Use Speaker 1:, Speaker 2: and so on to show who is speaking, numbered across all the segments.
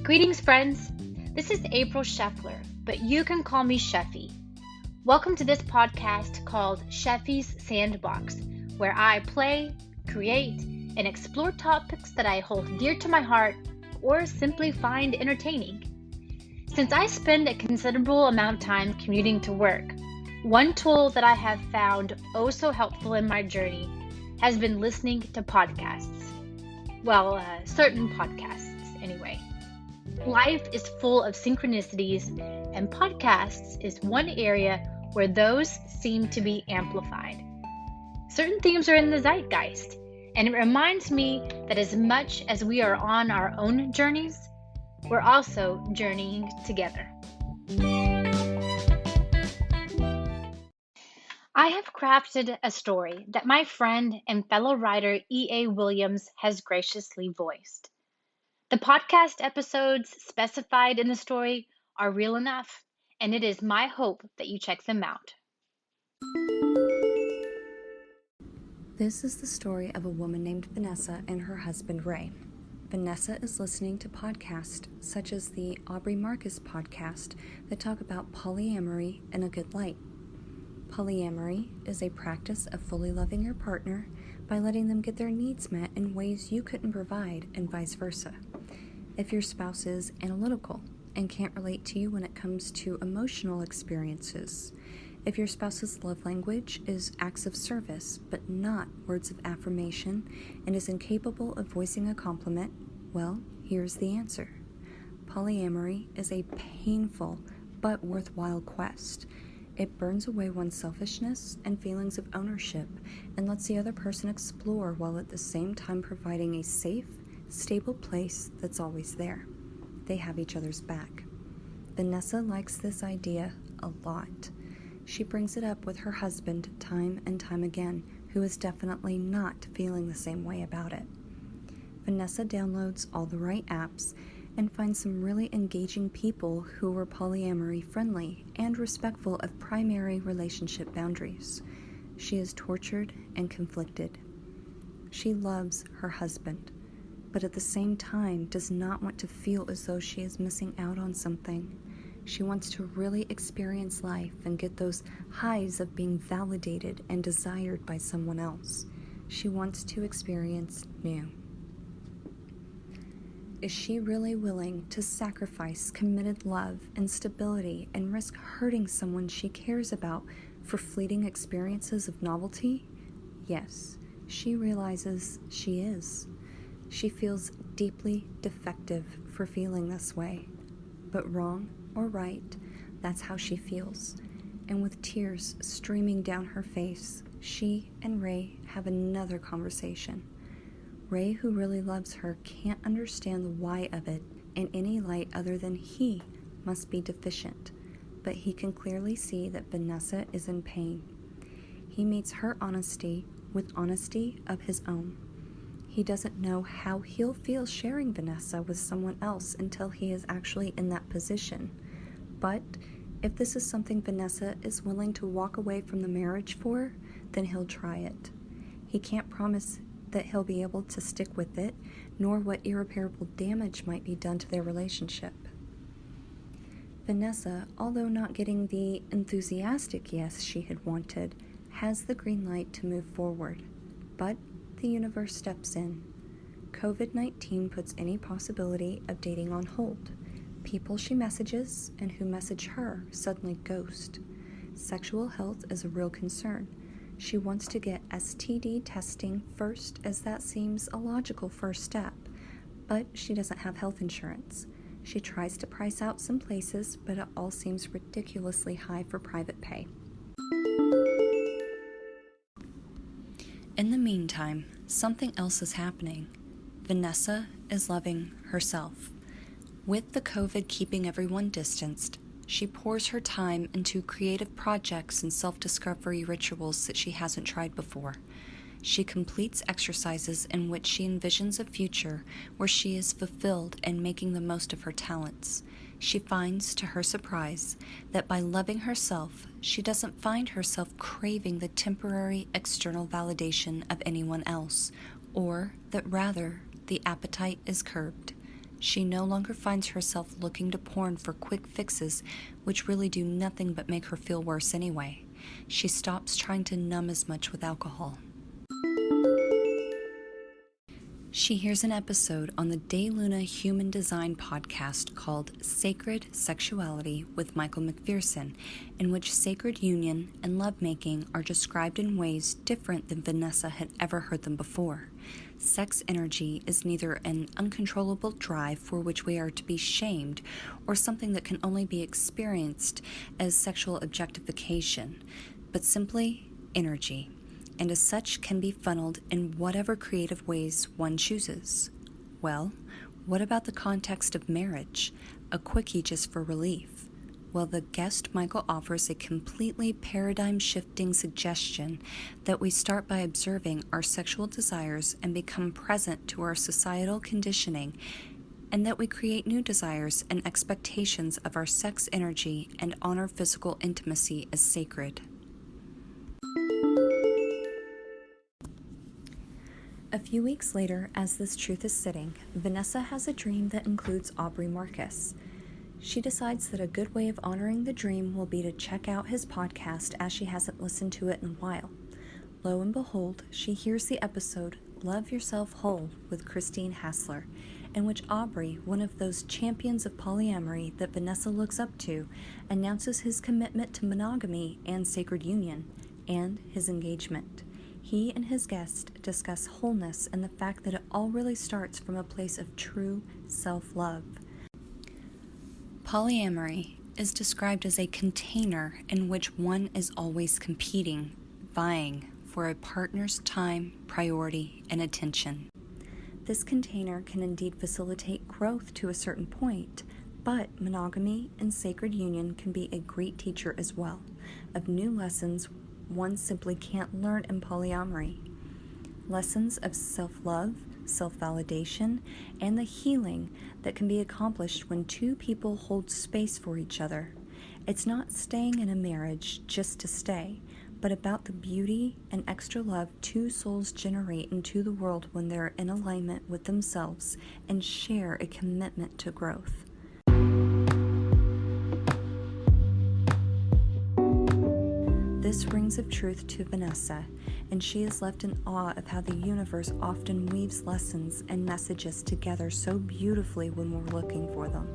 Speaker 1: Greetings, friends. This is April Scheffler, but you can call me Sheffy. Welcome to this podcast called Sheffy's Sandbox, where I play, create, and explore topics that I hold dear to my heart or simply find entertaining. Since I spend a considerable amount of time commuting to work, one tool that I have found oh so helpful in my journey has been listening to podcasts. Well, certain podcasts, anyway. Life is full of synchronicities, and podcasts is one area where those seem to be amplified. Certain themes are in the zeitgeist, and it reminds me that as much as we are on our own journeys, we're also journeying together. I have crafted a story that my friend and fellow writer E.A. Williams has graciously voiced. The podcast episodes specified in the story are real enough, and it is my hope that you check them out.
Speaker 2: This is the story of a woman named Vanessa and her husband Ray. Vanessa is listening to podcasts such as the Aubrey podcast that talk about polyamory in a good light. Polyamory is a practice of fully loving your partner by letting them get their needs met in ways you couldn't provide and vice versa. If your spouse is analytical and can't relate to you when it comes to emotional experiences, if your spouse's love language is acts of service but not words of affirmation and is incapable of voicing a compliment, well, here's the answer. Polyamory is a painful but worthwhile quest. It burns away one's selfishness and feelings of ownership and lets the other person explore while at the same time providing a safe, stable place that's always there. They have each other's back. Vanessa likes this idea a lot. She brings it up with her husband time and time again, who is definitely not feeling the same way about it. Vanessa downloads all the right apps and finds some really engaging people who are polyamory friendly and respectful of primary relationship boundaries. She is tortured and conflicted. She loves her husband, but at the same time does not want to feel as though she is missing out on something. She wants to really experience life and get those highs of being validated and desired by someone else. She wants to experience new. Is she really willing to sacrifice committed love and stability and risk hurting someone she cares about for fleeting experiences of novelty? Yes, she realizes she is. She feels deeply defective for feeling this way. But wrong or right, that's how she feels. And with tears streaming down her face, she and Ray have another conversation. Ray, who really loves her, can't understand the why of it in any light other than he must be deficient. But he can clearly see that Vanessa is in pain. He meets her honesty with honesty of his own. He doesn't know how he'll feel sharing Vanessa with someone else until he is actually in that position. But if this is something Vanessa is willing to walk away from the marriage for, then he'll try it. He can't promise that he'll be able to stick with it, nor what irreparable damage might be done to their relationship. Vanessa, although not getting the enthusiastic yes she had wanted, has the green light to move forward. But the universe steps in. COVID-19 puts any possibility of dating on hold. People she messages and who message her suddenly ghost. Sexual health is a real concern. She wants to get STD testing first, as that seems a logical first step, but she doesn't have health insurance. She tries to price out some places, but it all seems ridiculously high for private pay. In the meantime, something else is happening. Vanessa is loving herself. With the COVID keeping everyone distanced, she pours her time into creative projects and self-discovery rituals that she hasn't tried before. She completes exercises in which she envisions a future where she is fulfilled and making the most of her talents. She finds, to her surprise, that by loving herself, she doesn't find herself craving the temporary external validation of anyone else, or that rather the appetite is curbed. She no longer finds herself looking to porn for quick fixes, which really do nothing but make her feel worse anyway. She stops trying to numb as much with alcohol. She hears an episode on the DayLuna Human Design podcast called Sacred Sexuality with Michael McPherson, in which sacred union and lovemaking are described in ways different than Vanessa had ever heard them before. Sex energy is neither an uncontrollable drive for which we are to be shamed or something that can only be experienced as sexual objectification, but simply energy, and as such can be funneled in whatever creative ways one chooses. Well, what about the context of marriage? A quickie just for relief. Well, the guest Michael offers a completely paradigm-shifting suggestion that we start by observing our sexual desires and become present to our societal conditioning, and that we create new desires and expectations of our sex energy and honor physical intimacy as sacred. A few weeks later, as this truth is sitting, Vanessa has a dream that includes Aubrey Marcus. She decides that a good way of honoring the dream will be to check out his podcast, as she hasn't listened to it in a while. Lo and behold, she hears the episode Love Yourself Whole with Christine Hassler, in which Aubrey, one of those champions of polyamory that Vanessa looks up to, announces his commitment to monogamy and sacred union, and his engagement. He and his guest discuss wholeness and the fact that it all really starts from a place of true self-love. Polyamory is described as a container in which one is always competing, vying for a partner's time, priority, and attention. This container can indeed facilitate growth to a certain point, but monogamy and sacred union can be a great teacher as well, of new lessons one simply can't learn in polyamory. Lessons of self-love, self-validation, and the healing that can be accomplished when two people hold space for each other. It's not staying in a marriage just to stay, but about the beauty and extra love two souls generate into the world when they're in alignment with themselves and share a commitment to growth. This rings of truth to Vanessa, and she is left in awe of how the universe often weaves lessons and messages together so beautifully when we're looking for them.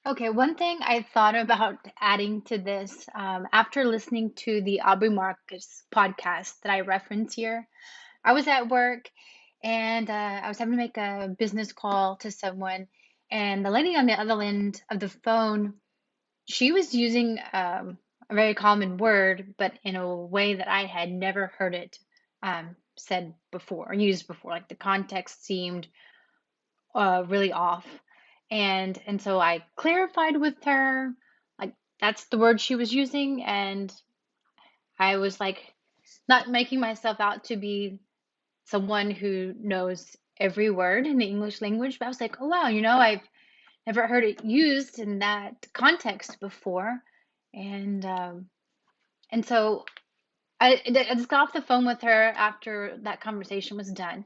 Speaker 1: Okay, one thing I thought about adding to this after listening to the Aubrey Marcus podcast that I reference here, I was at work and I was having to make a business call to someone, and the lady on the other end of the phone, she was using a very common word, but in a way that I had never heard it said before or used before. Like the context seemed really off. And so I clarified with her, like that's the word she was using, and I was like not making myself out to be someone who knows every word in the English language, but I was like, oh wow, I've never heard it used in that context before, and so I just got off the phone with her after that conversation was done,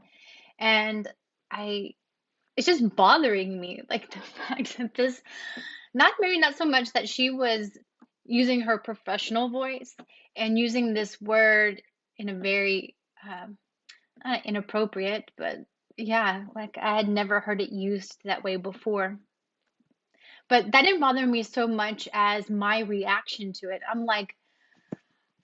Speaker 1: and I it's just bothering me, like the fact that this, not so much that she was using her professional voice and using this word in a very not inappropriate, but yeah, like I had never heard it used that way before. But that didn't bother me so much as my reaction to it. I'm like,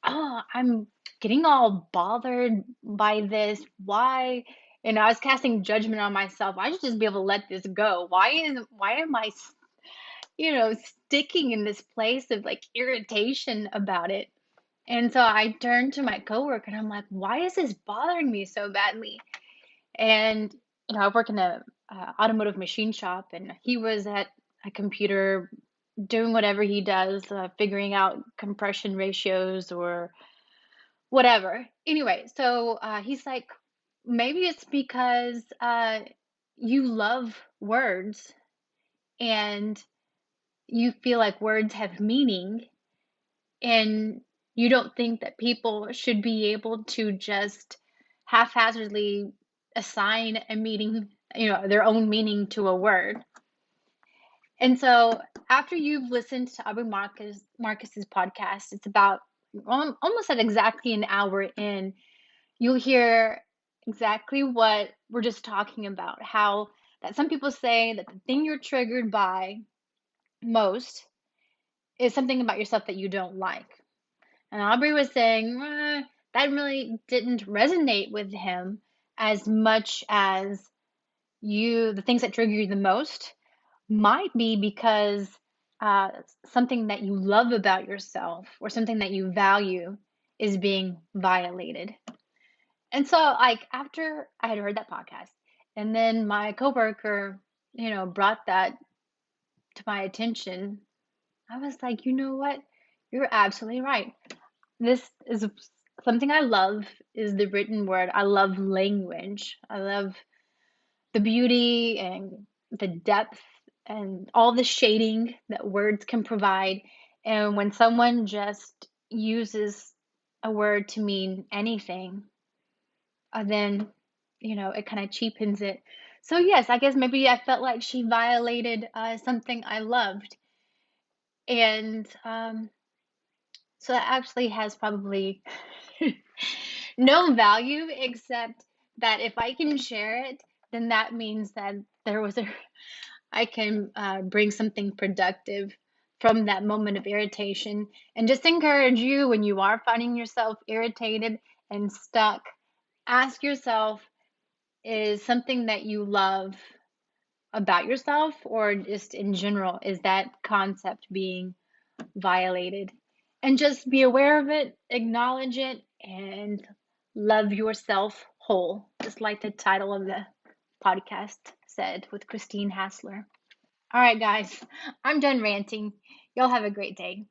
Speaker 1: oh, I'm getting all bothered by this. Why? And I was casting judgment on myself. I should just be able to let this go. Why am I, sticking in this place of like irritation about it? And so I turned to my coworker and I'm like, why is this bothering me so badly? And I work in a automotive machine shop, and he was at a computer doing whatever he does, figuring out compression ratios or whatever. Anyway, so he's like, maybe it's because you love words and you feel like words have meaning, and you don't think that people should be able to just haphazardly assign a meaning, their own meaning to a word. And so after you've listened to Aubrey Marcus's podcast, it's about almost at exactly an hour in, you'll hear exactly what we're just talking about. How that some people say that the thing you're triggered by most is something about yourself that you don't like. And Aubrey was saying that really didn't resonate with him as much as the things that trigger you the most might be because uh, something that you love about yourself or something that you value is being violated. And so, like, after I had heard that podcast, and then my coworker, brought that to my attention, I was like, you know what? You're absolutely right. This is something I love, is the written word. I love language. I love the beauty and the depth and all the shading that words can provide. And when someone just uses a word to mean anything, then, it kind of cheapens it. So, yes, I guess maybe I felt like she violated something I loved. And so that actually has probably no value, except that if I can share it, then that means that I can bring something productive from that moment of irritation. And just encourage you, when you are finding yourself irritated and stuck, ask yourself, is something that you love about yourself, or just in general, is that concept being violated? And just be aware of it, acknowledge it, and love yourself whole, just like the title of the podcast said with Christine Hassler. All right, guys, I'm done ranting. Y'all have a great day.